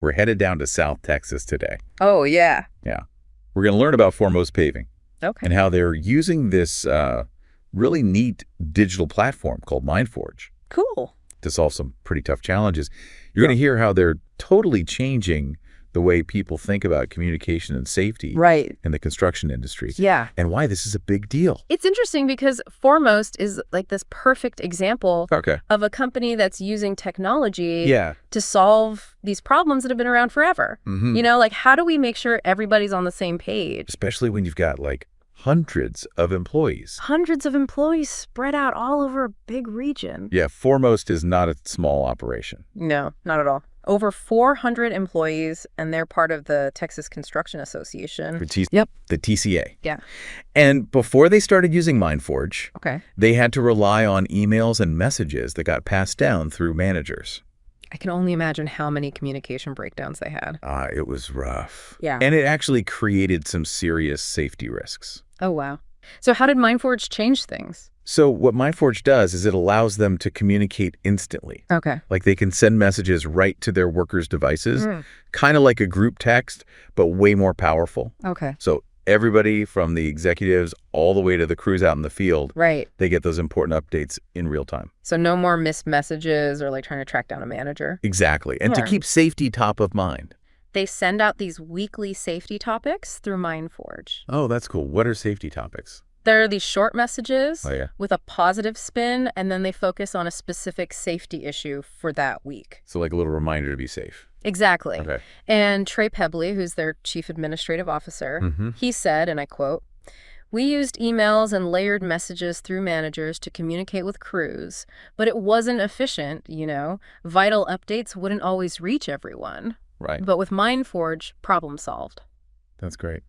We're headed down to South Texas today. Oh, yeah. Yeah. We're going to learn about Foremost Paving Okay. and how they're using this really neat digital platform called MindForge Cool. to solve some pretty tough challenges. You're going to hear how they're totally changing the way people think about communication and safety in the construction industry. Yeah. And why this is a big deal. It's interesting because Foremost is like this perfect example of a company that's using technology to solve these problems that have been around forever. You know, like how do we make sure everybody's on the same page? Especially when you've got like hundreds of employees. Hundreds of employees spread out all over a big region. Yeah, Foremost is not a small operation. No, not at all. Over 400 employees, and they're part of the Texas Construction Association. The TCA. Yeah. And before they started using MindForge, Okay. they had to rely on emails and messages that got passed down through managers. I can only imagine how many communication breakdowns they had. It was rough. Yeah. And it actually created some serious safety risks. Oh, wow. So how did MindForge change things? So what MindForge does is it allows them to communicate instantly. Okay. Like they can send messages right to their workers' devices, kind of like a group text, but way more powerful. Okay. So everybody from the executives all the way to the crews out in the field, they get those important updates in real time. So no more missed messages or like trying to track down a manager? Exactly. And to keep safety top of mind. They send out these weekly safety topics through MindForge. Oh, that's cool. What are safety topics? There are these short messages with a positive spin, and then they focus on a specific safety issue for that week. So like a little reminder to be safe. Exactly. Okay. And Trey Pebley, who's their chief administrative officer, he said, and I quote, "We used emails and layered messages through managers to communicate with crews, but it wasn't efficient, you know. Vital updates wouldn't always reach everyone. Right. But with MindForge, problem solved." That's great.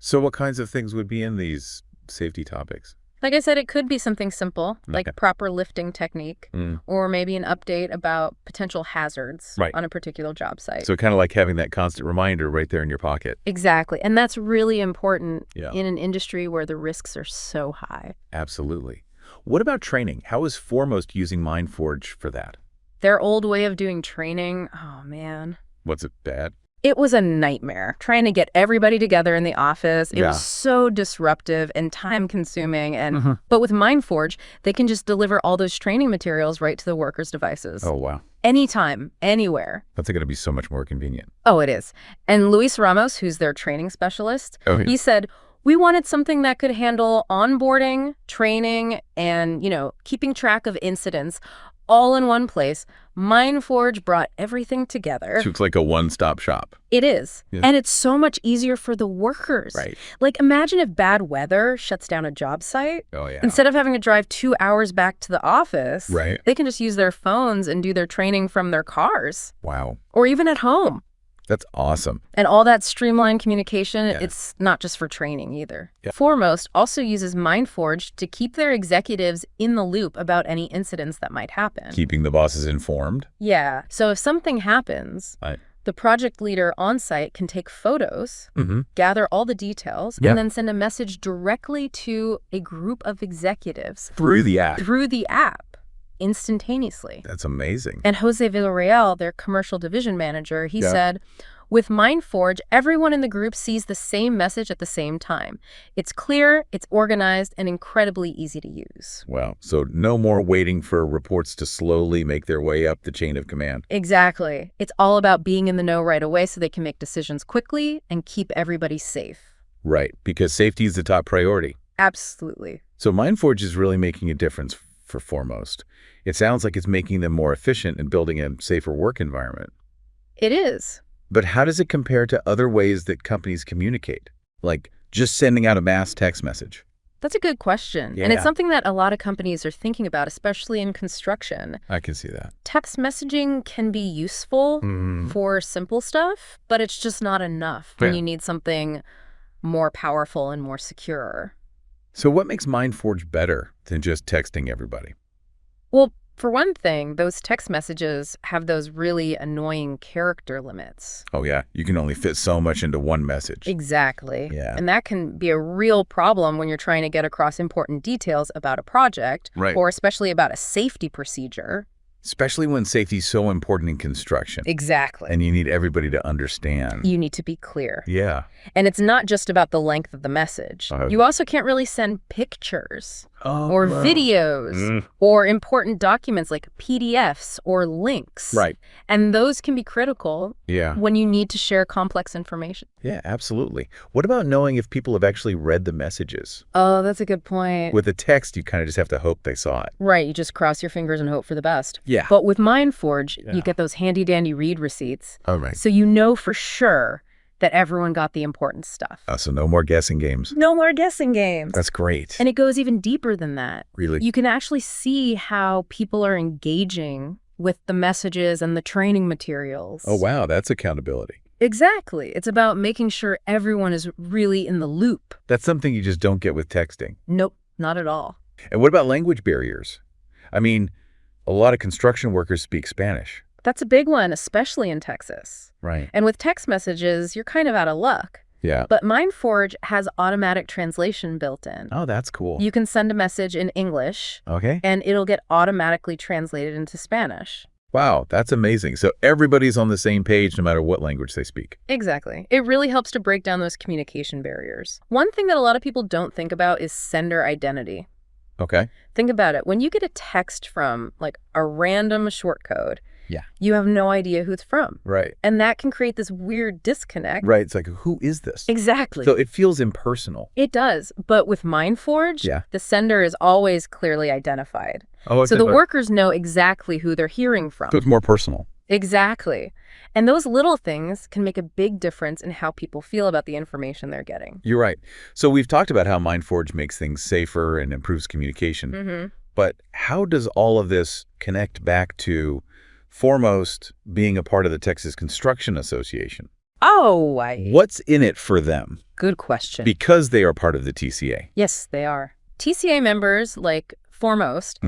So what kinds of things would be in these safety topics? Like I said, it could be something simple, like proper lifting technique, or maybe an update about potential hazards on a particular job site. So kind of like having that constant reminder right there in your pocket. Exactly. And that's really important in an industry where the risks are so high. Absolutely. What about training? How is Foremost using MindForge for that? Their old way of doing training, oh man. What's it bad? It was a nightmare trying to get everybody together in the office. It was so disruptive and time consuming. And but with MindForge, they can just deliver all those training materials right to the workers' devices. Oh, wow. Anytime, anywhere. That's going to be so much more convenient. Oh, it is. And Luis Ramos, who's their training specialist, he said, "We wanted something that could handle onboarding, training, and, you know, keeping track of incidents all in one place. MindForge brought everything together." So it's like a one-stop shop. It is. Yeah. And it's so much easier for the workers. Right. Like, imagine if bad weather shuts down a job site. Oh, yeah. Instead of having to drive 2 hours back to the office, they can just use their phones and do their training from their cars. Wow. Or even at home. That's awesome. And all that streamlined communication, it's not just for training either. Foremost also uses MindForge to keep their executives in the loop about any incidents that might happen. Keeping the bosses informed? Yeah. So if something happens, the project leader on site can take photos, gather all the details, and then send a message directly to a group of executives. Through the app? Through the app. Instantaneously. That's amazing. And Jose Villarreal, their commercial division manager, he said, "With MindForge, everyone in the group sees the same message at the same time. It's clear, it's organized, and incredibly easy to use." Wow. So no more waiting for reports to slowly make their way up the chain of command. Exactly. It's all about being in the know right away so they can make decisions quickly and keep everybody safe. Right. Because safety is the top priority. Absolutely. So MindForge is really making a difference for Foremost. It sounds like it's making them more efficient and building a safer work environment. It is. But how does it compare to other ways that companies communicate? Like just sending out a mass text message? That's a good question. Yeah. And it's something that a lot of companies are thinking about, especially in construction. I can see that. Text messaging can be useful for simple stuff, but it's just not enough when you need something more powerful and more secure. So what makes MindForge better than just texting everybody? Well, for one thing, those text messages have those really annoying character limits. Oh, yeah. You can only fit so much into one message. Exactly. Yeah. And that can be a real problem when you're trying to get across important details about a project, or especially about a safety procedure. Especially when safety is so important in construction. Exactly. And you need everybody to understand. You need to be clear. Yeah. And it's not just about the length of the message. You also can't really send pictures or videos or important documents like PDFs or links. Right. And those can be critical when you need to share complex information. Yeah, absolutely. What about knowing if people have actually read the messages? Oh, that's a good point. With the text, you kind of just have to hope they saw it. Right. You just cross your fingers and hope for the best. Yeah. But with MindForge, you get those handy-dandy read receipts. Oh, right. So you know for sure that everyone got the important stuff. So no more guessing games. No more guessing games. That's great. And it goes even deeper than that. Really? You can actually see how people are engaging with the messages and the training materials. Oh, wow. That's accountability. Exactly. It's about making sure everyone is really in the loop. That's something you just don't get with texting. Nope, not at all. And what about language barriers? I mean, a lot of construction workers speak Spanish. That's a big one, especially in Texas. Right. And with text messages, you're kind of out of luck. Yeah. But MindForge has automatic translation built in. Oh, that's cool. You can send a message in English. Okay. And it'll get automatically translated into Spanish. Wow, that's amazing. So everybody's on the same page no matter what language they speak. Exactly. It really helps to break down those communication barriers. One thing that a lot of people don't think about is sender identity. Okay. Think about it. When you get a text from like a random short code, yeah, you have no idea who it's from. Right. And that can create this weird disconnect. Right. It's like, who is this? Exactly. So it feels impersonal. It does. But with MindForge, the sender is always clearly identified. Oh, so the workers know exactly who they're hearing from. So it's more personal. Exactly. And those little things can make a big difference in how people feel about the information they're getting. You're right. So we've talked about how MindForge makes things safer and improves communication. Mm-hmm. But how does all of this connect back to foremost being a part of the Texas Construction Association? What's in it for them? Good question. Because they are part of the TCA. Yes, they are. TCA members, like foremost,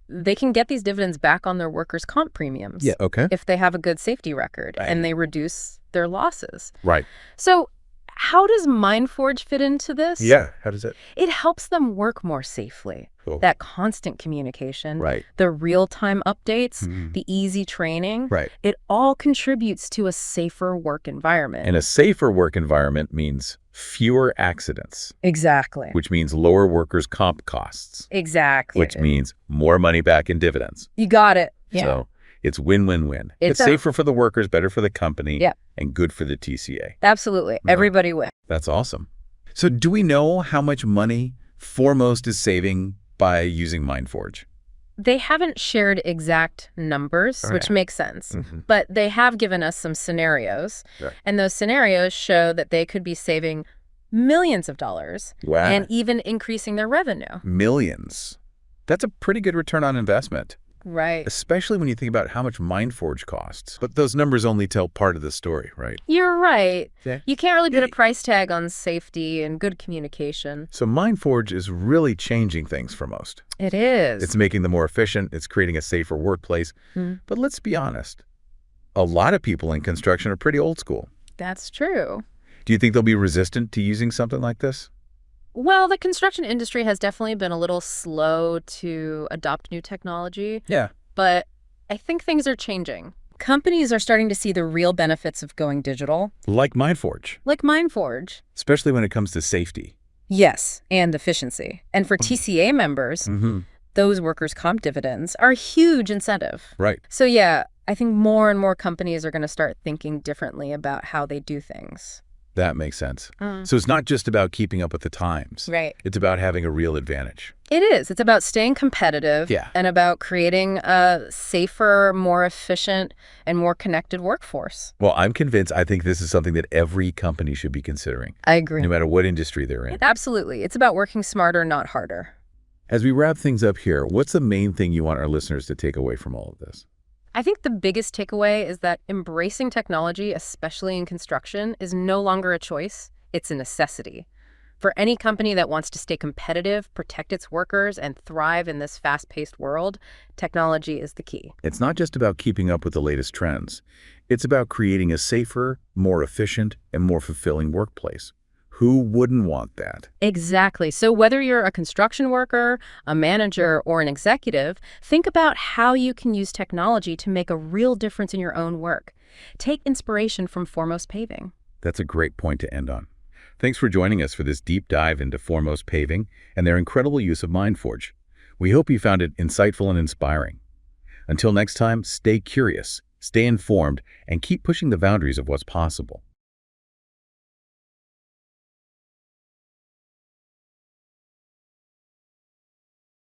they can get these dividends back on their workers' comp premiums. Yeah, okay. If they have a good safety record and they reduce their losses. Right. So how does MindForge fit into this? Yeah, how does it? It helps them work more safely. Cool. That constant communication, right, the real-time updates, the easy training, right, it all contributes to a safer work environment. And a safer work environment means fewer accidents. Exactly. Which means lower workers' comp costs. Exactly. Which means more money back in dividends. You got it. Yeah. So it's win-win-win. It's safer for the workers, better for the company, and good for the TCA. Absolutely. Everybody wins. That's awesome. So do we know how much money Foremost is saving by using MindForge? They haven't shared exact numbers, which makes sense. But they have given us some scenarios. Sure. And those scenarios show that they could be saving millions of dollars and even increasing their revenue. Millions. That's a pretty good return on investment. Right. Especially when you think about how much MindForge costs. But those numbers only tell part of the story, right? You're right. Yeah. You can't really put a price tag on safety and good communication. So MindForge is really changing things for most. It is. It's making them more efficient. It's creating a safer workplace. But let's be honest. A lot of people in construction are pretty old school. That's true. Do you think they'll be resistant to using something like this? Well, the construction industry has definitely been a little slow to adopt new technology. Yeah. But I think things are changing. Companies are starting to see the real benefits of going digital. Like MindForge. Like MindForge. Especially when it comes to safety. Yes, and efficiency. And for TCA members, those workers' comp dividends are a huge incentive. Right. So yeah, I think more and more companies are going to start thinking differently about how they do things. That makes sense. So it's not just about keeping up with the times. Right. It's about having a real advantage. It is. It's about staying competitive and about creating a safer, more efficient, and more connected workforce. Well, I'm convinced. I think this is something that every company should be considering. I agree. No matter what industry they're in. Absolutely. It's about working smarter, not harder. As we wrap things up here, what's the main thing you want our listeners to take away from all of this? I think the biggest takeaway is that embracing technology, especially in construction, is no longer a choice. It's a necessity. For any company that wants to stay competitive, protect its workers, and thrive in this fast-paced world, technology is the key. It's not just about keeping up with the latest trends. It's about creating a safer, more efficient, and more fulfilling workplace. Who wouldn't want that? Exactly. So whether you're a construction worker, a manager, or an executive, think about how you can use technology to make a real difference in your own work. Take inspiration from Foremost Paving. That's a great point to end on. Thanks for joining us for this deep dive into Foremost Paving and their incredible use of MindForge. We hope you found it insightful and inspiring. Until next time, stay curious, stay informed, and keep pushing the boundaries of what's possible.